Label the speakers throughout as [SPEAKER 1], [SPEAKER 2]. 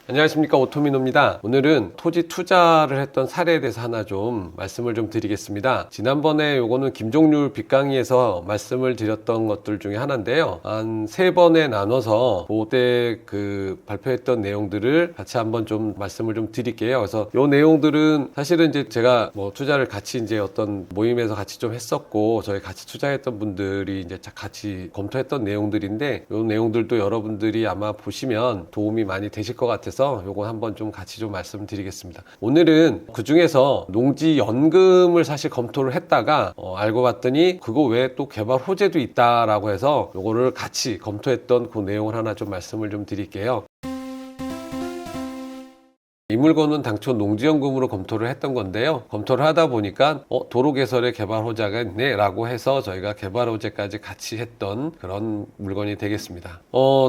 [SPEAKER 1] 안녕하십니까, 오토미노입니다. 오늘은 토지 투자를 했던 사례에 대해서 하나 좀 말씀을 좀 드리겠습니다. 지난번에 요거는 김종률 빅강의에서 말씀을 드렸던 것들 중에 하나인데요. 한 3번에 나눠서 그때 발표했던 내용들을 같이 한번 좀 말씀을 좀 드릴게요. 그래서 요 내용들은 사실은 이제 제가 뭐 투자를 같이 이제 어떤 모임에서 같이 좀 했었고, 저희 같이 투자했던 분들이 이제 같이 검토했던 내용들인데, 요 내용들도 여러분들이 아마 보시면 도움이 많이 되실 것 같아서 요거 한번 좀 같이 좀 말씀드리겠습니다. 오늘은 그 중에서 농지연금을 사실 검토를 했다가 알고 봤더니 그거 외에 또 개발 호재도 있다라고 해서 요거를 같이 검토했던 그 내용을 하나 좀 말씀을 좀 드릴게요. 이 물건은 당초 농지연금으로 검토를 했던 건데요. 검토를 하다 보니까 도로 개설에 개발 호재가 있네 라고 해서 저희가 개발 호재까지 같이 했던 그런 물건이 되겠습니다.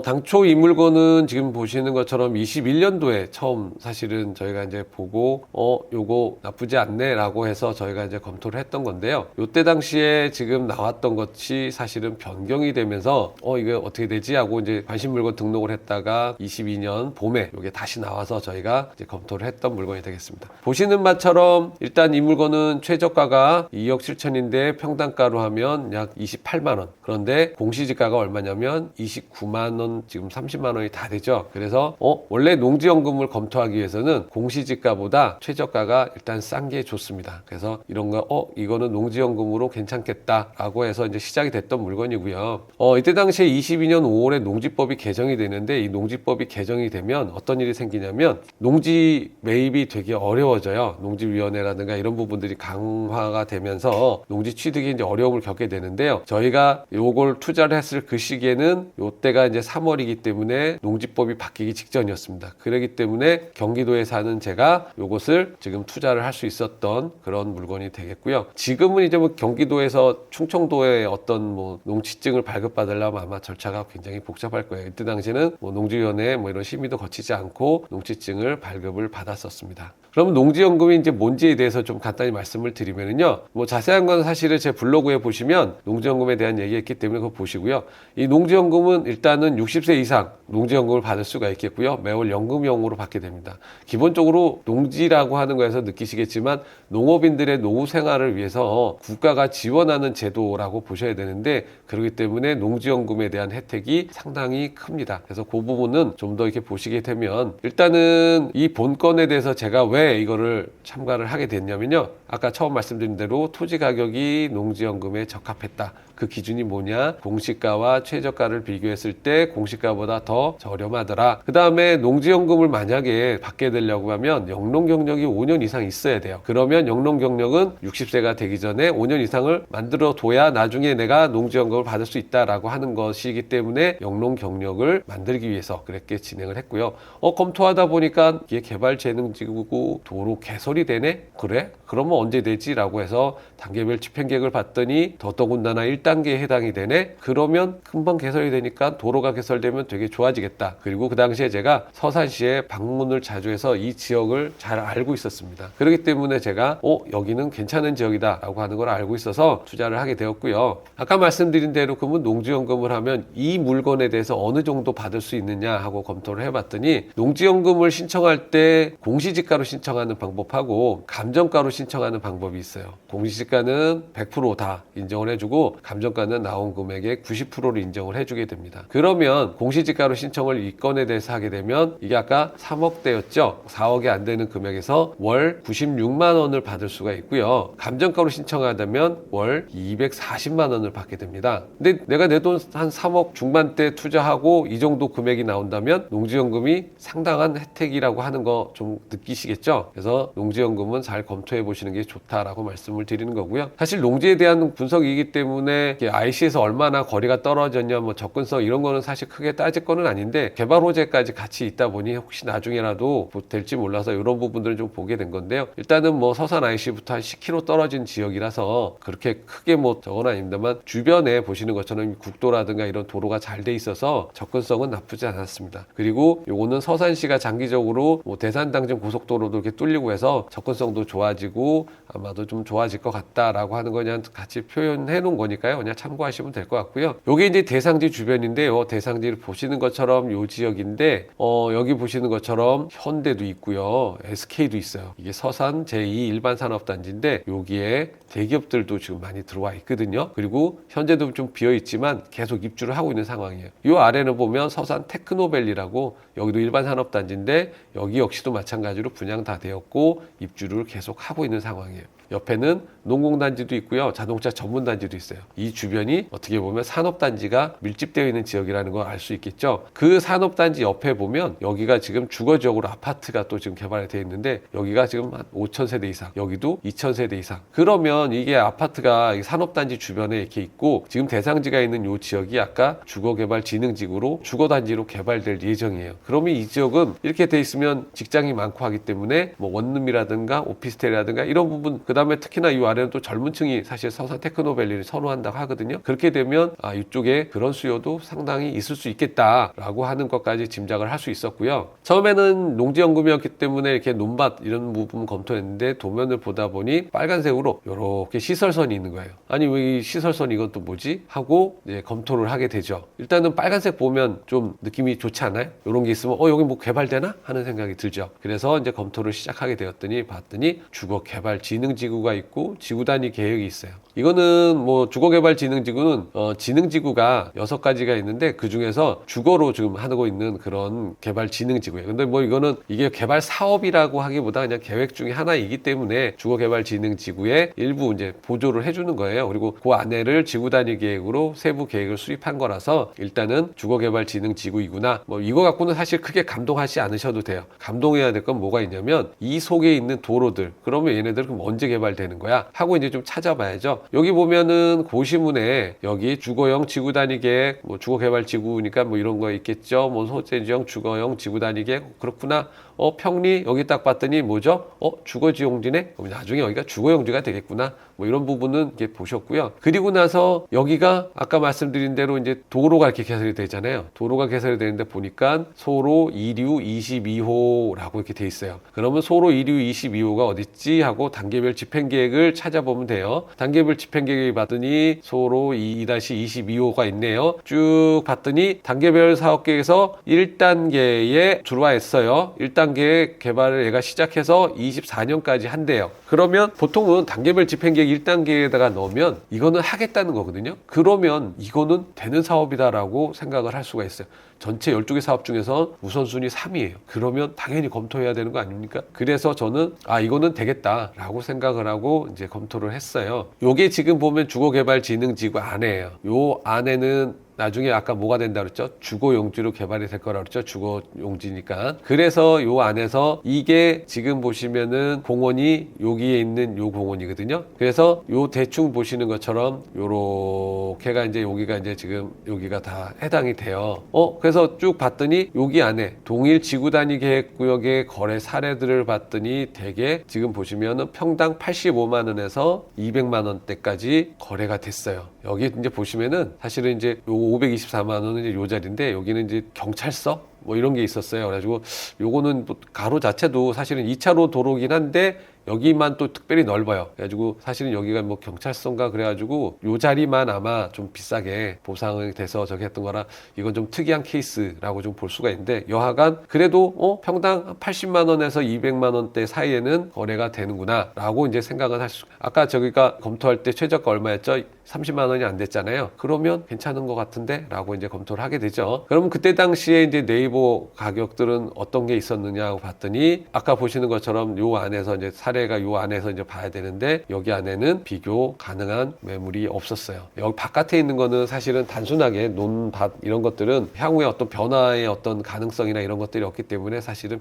[SPEAKER 1] 당초 이 물건은 지금 보시는 것처럼 21년도에 처음 사실은 저희가 이제 보고 요거 나쁘지 않네 라고 해서 저희가 이제 검토를 했던 건데요. 요때 당시에 지금 나왔던 것이 사실은 변경이 되면서 이게 어떻게 되지 하고 이제 관심 물건 등록을 했다가 22년 봄에 요게 다시 나와서 저희가 이제 검토를 했던 물건이 되겠습니다. 보시는 바처럼 일단 이 물건은 최저가가 2억 7천인데 평당가로 하면 약 28만 원. 그런데 공시지가가 얼마냐면 29만 원, 지금 30만 원이 다 되죠. 그래서 원래 농지연금을 검토하기 위해서는 공시지가보다 최저가가 일단 싼 게 좋습니다. 그래서 이런 거 이거는 농지연금으로 괜찮겠다라고 해서 이제 시작이 됐던 물건이고요. 이때 당시에 22년 5월에 농지법이 개정이 되는데, 이 농지법이 개정이 되면 어떤 일이 생기냐면 농지 매입이 되게 어려워져요. 농지위원회라든가 이런 부분들이 강화가 되면서 농지 취득이 이제 어려움을 겪게 되는데요. 저희가 요걸 투자를 했을 그 시기에는 요때가 이제 3월이기 때문에 농지법이 바뀌기 직전이었습니다. 그렇기 때문에 경기도에 사는 제가 요것을 지금 투자를 할 수 있었던 그런 물건이 되겠고요. 지금은 이제 뭐 경기도에서 충청도에 어떤 뭐 농지증을 발급받으려면 아마 절차가 굉장히 복잡할 거예요. 이때 당시에는 뭐 농지위원회 뭐 이런 심의도 거치지 않고 농지증을 발급을 받았었습니다. 그럼 농지연금이 이제 뭔지에 대해서 좀 간단히 말씀을 드리면요. 뭐 자세한 건 사실은 제 블로그에 보시면 농지연금에 대한 얘기했기 때문에 그거 보시고요. 이 농지연금은 일단은 60세 이상 농지연금을 받을 수가 있겠고요. 매월 연금형으로 받게 됩니다. 기본적으로 농지라고 하는 거에서 느끼시겠지만 농업인들의 노후 생활을 위해서 국가가 지원하는 제도라고 보셔야 되는데, 그렇기 때문에 농지연금에 대한 혜택이 상당히 큽니다. 그래서 그 부분은 좀 더 이렇게 보시게 되면, 일단은 이 본건에 대해서 제가 왜 이거를 참가를 하게 됐냐면요. 아까 처음 말씀드린 대로 토지 가격이 농지연금에 적합했다. 그 기준이 뭐냐? 공시가와 최저가를 비교했을 때 공시가보다 더 저렴하더라. 그 다음에 농지연금을 만약에 받게 되려고 하면 영농 경력이 5년 이상 있어야 돼요. 그러면 영농 경력은 60세가 되기 전에 5년 이상을 만들어 둬야 나중에 내가 농지연금을 받을 수 있다라고 하는 것이기 때문에 영농 경력을 만들기 위해서 그렇게 진행을 했고요. 검토하다 보니까 이게 개발재능지구고 도로 개설이 되네? 그래? 그러면 언제 되지? 라고 해서 단계별 집행계획을 봤더니 더더군다나 1단계에 해당이 되네? 그러면 금방 개설이 되니까 도로가 개설되면 되게 좋아지겠다. 그리고 그 당시에 제가 서산시에 방문을 자주 해서 이 지역을 잘 알고 있었습니다. 그렇기 때문에 제가 여기는 괜찮은 지역이다 라고 하는 걸 알고 있어서 투자를 하게 되었고요. 아까 말씀드린 대로 그러면 농지연금을 하면 이 물건에 대해서 어느 정도 받을 수 있느냐 하고 검토를 해봤더니, 농지연금을 신청할 때 공시지가로 신청하는 방법하고 감정가로 신청하는 방법이 있어요. 공시지가는 100% 다 인정을 해주고 감정가는 나온 금액의 90%를 인정을 해주게 됩니다. 그러면 공시지가로 신청을 이 건에 대해서 하게 되면 이게 아까 3억대였죠. 4억이 안 되는 금액에서 월 96만 원을 받을 수가 있고요. 감정가로 신청하다면 월 240만 원을 받게 됩니다. 근데 내가 내 돈 한 3억 중반대 투자하고 이 정도 금액이 나온다면 농지연금이 상당한 혜택이라고 하는 거 좀 느끼시겠죠? 그래서 농지연금은 잘 검토해 보시는 게 좋다라고 말씀을 드리는 거고요. 사실 농지에 대한 분석이기 때문에 IC에서 얼마나 거리가 떨어졌냐, 뭐 접근성 이런 거는 사실 크게 따질 거는 아닌데, 개발 호재까지 같이 있다 보니 혹시 나중에라도 뭐 될지 몰라서 이런 부분들을 좀 보게 된 건데요. 일단은 뭐 서산 IC부터 한 10km 떨어진 지역이라서 그렇게 크게 뭐 저건 아닙니다만, 주변에 보시는 것처럼 국도라든가 이런 도로가 잘 돼 있어서 접근성은 나쁘지 않았습니다. 그리고 요거는 서산시가 장기적으로 뭐 대산당진 고속도로도 이렇게 뚫리고 해서 접근성도 좋아지고 아마도 좀 좋아질 것 같다라고 하는 거 그냥 같이 표현해 놓은 거니까요. 있으니까요. 그냥 참고하시면 될 것 같고요. 요게 이제 대상지 주변인데요. 대상지를 보시는 것처럼 요 지역인데 여기 보시는 것처럼 현대도 있고요. SK도 있어요. 이게 서산 제2 일반 산업단지인데 여기에 대기업들도 지금 많이 들어와 있거든요. 그리고 현재도 좀 비어 있지만 계속 입주를 하고 있는 상황이에요. 요 아래는 보면 서산 테크노밸리라고 여기도 일반 산업단지인데 여기 역시도 마찬가지로 분양 다 되었고 입주를 계속 하고 있는 상황이에요. 옆에는 농공단지도 있고요. 자동차 전문단지도 있어요. 이 주변이 어떻게 보면 산업단지가 밀집되어 있는 지역이라는 걸 알 수 있겠죠. 그 산업단지 옆에 보면 여기가 지금 주거지역으로 아파트가 또 지금 개발이 되어 있는데 여기가 지금 한 5,000세대 이상, 여기도 2,000세대 이상. 그러면 이게 아파트가 산업단지 주변에 이렇게 있고 지금 대상지가 있는 이 지역이 아까 주거개발진흥지구로 주거단지로 개발될 예정이에요. 그러면 이 지역은 이렇게 돼 있으면 직장이 많고 하기 때문에 뭐 원룸이라든가 오피스텔이라든가 이런 부분, 그 다음에 특히나 이 아래는 또 젊은 층이 사실 서산 테크노밸리를 선호한다고 하거든요. 그렇게 되면 이쪽에 그런 수요도 상당히 있을 수 있겠다라고 하는 것까지 짐작을 할 수 있었고요. 처음에는 농지연금이었기 때문에 이렇게 논밭 이런 부분 검토했는데 도면을 보다 보니 빨간색으로 이렇게 시설선이 있는 거예요. 아니 왜 이 시설선 이건 또 뭐지? 하고 이제 검토를 하게 되죠. 일단은 빨간색 보면 좀 느낌이 좋지 않아요? 이런 게 있으면 여기 뭐 개발되나? 하는 생각이 들죠. 그래서 이제 검토를 시작하게 되었더니 봤더니 주거개발진흥지구가 있고 지구단위 계획이 있어요. 이거는 뭐 주거개발진흥지구는 진흥지구가 6가지가 있는데 그 중에서 주거로 지금 하고 있는 그런 개발진흥지구예요. 근데 뭐 이거는 이게 개발 사업이라고 하기보다 그냥 계획 중에 하나이기 때문에 주거개발진흥지구에 일부 이제 보조를 해주는 거예요. 그리고 그 안에를 지구단위 계획으로 세부 계획을 수립한 거라서 일단은 주거개발진흥지구이구나. 뭐 이거 갖고는 사실 크게 감동하지 않으셔도 돼요. 감동해야 될 건 뭐가 있냐면 이 속에 있는 도로들. 그러면 얘네들 그럼 언제 개발되는 거야? 하고 이제 좀 찾아봐야죠. 여기 보면은 고시문에 여기 주거형 지구단위 계획, 뭐 주거개발지구니까 뭐 이런 거 있겠죠. 뭐 소재지형 주거형 지구단위 계획. 그렇구나. 평리 여기 딱 봤더니 뭐죠? 주거지용지네? 그럼 나중에 여기가 주거용지가 되겠구나. 뭐 이런 부분은 이렇게 보셨고요. 그리고 나서 여기가 아까 말씀드린 대로 이제 도로가 이렇게 개설이 되잖아요. 도로가 개설이 되는데 보니까 소로 2류 22호라고 이렇게 돼 있어요. 그러면 소로 2류 22호가 어딨지? 하고 단계별 집행계획을 찾아보면 돼요. 단계별 집행계획을 봤더니 소로 2-22호가 있네요. 쭉 봤더니 단계별 사업계획에서 1단계에 들어와 있어요. 1단계 개발을 얘가 시작해서 24년까지 한대요. 그러면 보통은 단계별 집행계획 1단계에다가 넣으면 이거는 하겠다는 거거든요. 그러면 이거는 되는 사업이다라고 생각을 할 수가 있어요. 전체 12개 사업 중에서 우선순위 3위예요. 그러면 당연히 검토해야 되는 거 아닙니까? 그래서 저는 이거는 되겠다라고 생각을 하고 이제 검토를 했어요. 요게 지금 보면 주거개발진흥지구 안에예요. 요 안에는 나중에 아까 뭐가 된다 그랬죠? 주거용지로 개발이 될 거라 그랬죠? 주거용지니까. 그래서 요 안에서 이게 지금 보시면은 공원이 여기에 있는 요 공원이거든요. 그래서 요 대충 보시는 것처럼 요렇게가 이제 여기가 이제 지금 여기가 다 해당이 돼요. 그래서 쭉 봤더니 여기 안에 동일 지구단위 계획구역의 거래 사례들을 봤더니 대개 지금 보시면은 평당 85만 원에서 200만 원대까지 거래가 됐어요. 여기 이제 보시면은 사실은 이제 요 524만 원은 이제 요 자리인데 여기는 이제 경찰서 뭐 이런 게 있었어요. 그래가지고 요거는 뭐 가로 자체도 사실은 2차로 도로긴 한데 여기만 또 특별히 넓어요. 그래가지고 사실은 여기가 뭐 경찰서인가 그래가지고 요 자리만 아마 좀 비싸게 보상이 돼서 저기 했던 거라 이건 좀 특이한 케이스라고 좀 볼 수가 있는데 여하간 그래도 평당 80만 원에서 200만 원대 사이에는 거래가 되는구나 라고 이제 생각은 할 수. 아까 저기가 검토할 때 최저가 얼마였죠? 30만 원이 안 됐잖아요. 그러면 괜찮은 것 같은데 라고 이제 검토를 하게 되죠. 그러면 그때 당시에 이제 네이버 가격들은 어떤 게 있었느냐 하고 봤더니 아까 보시는 것처럼 요 안에서 이제 사례가 요 안에서 이제 봐야 되는데 여기 안에는 비교 가능한 매물이 없었어요. 여기 바깥에 있는 거는 사실은 단순하게 논밭 이런 것들은 향후에 어떤 변화의 어떤 가능성이나 이런 것들이 없기 때문에 사실은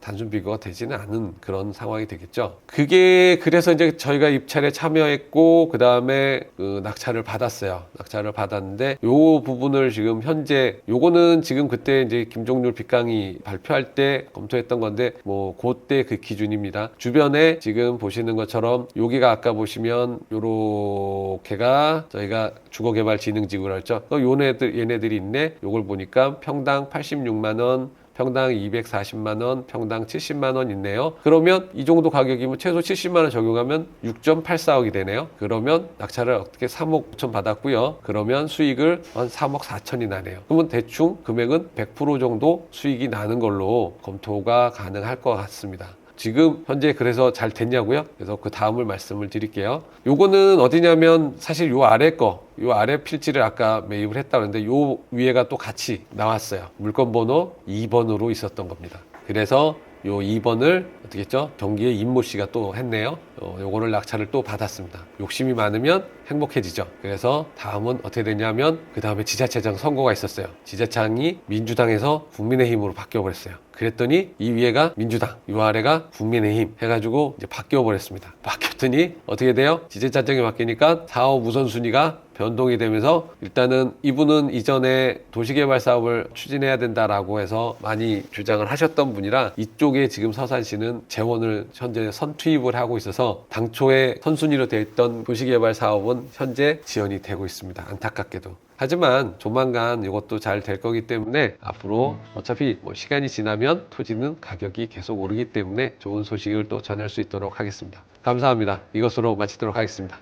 [SPEAKER 1] 단순 비교가 되지는 않은 그런 상황이 되겠죠. 그게 그래서 이제 저희가 입찰에 참여했고 그 다음에 낙찰을 받았어요. 낙찰을 받았는데 요 부분을 지금 현재 요거는 지금 그때 이제 김종률 빗강이 발표할 때 검토했던 건데 뭐 그때 그 기준입니다. 주변에 지금 보시는 것처럼 여기가 아까 보시면 요렇게가 저희가 주거개발진흥지구라 했죠. 얘네들이 있네. 요걸 보니까 평당 86만 원 평당 240만 원, 평당 70만 원 있네요. 그러면 이 정도 가격이면 최소 70만 원 적용하면 6.84억이 되네요. 그러면 낙찰을 어떻게 3억 5천 받았고요. 그러면 수익을 한 3억 4천이 나네요. 그러면 대충 금액은 100% 정도 수익이 나는 걸로 검토가 가능할 것 같습니다. 지금 현재 그래서 잘 됐냐고요? 그래서 그 다음을 말씀을 드릴게요. 요거는 어디냐면 사실 요 아래 필지를 아까 매입을 했다고 했는데 요 위에가 또 같이 나왔어요. 물건 번호 2번으로 있었던 겁니다. 그래서 요 2번을 어떻게 했죠? 경기의 임모 씨가 또 했네요. 요거를 낙찰을 또 받았습니다. 욕심이 많으면 행복해지죠. 그래서 다음은 어떻게 되냐면 그 다음에 지자체장 선거가 있었어요. 지자체장이 민주당에서 국민의힘으로 바뀌어 버렸어요. 그랬더니 이 위에가 민주당, 이 아래가 국민의힘 해가지고 이제 바뀌어 버렸습니다. 바뀌었더니 어떻게 돼요? 지자체장이 바뀌니까 사업 우선순위가 변동이 되면서 일단은 이분은 이전에 도시개발 사업을 추진해야 된다라고 해서 많이 주장을 하셨던 분이라 이쪽에 지금 서산시는 재원을 현재 선투입을 하고 있어서 당초에 선순위로 되어 있던 도시개발 사업은 현재 지연이 되고 있습니다. 안타깝게도. 하지만 조만간 이것도 잘 될 거기 때문에 앞으로 어차피 뭐 시간이 지나면 토지는 가격이 계속 오르기 때문에 좋은 소식을 또 전할 수 있도록 하겠습니다. 감사합니다. 이것으로 마치도록 하겠습니다.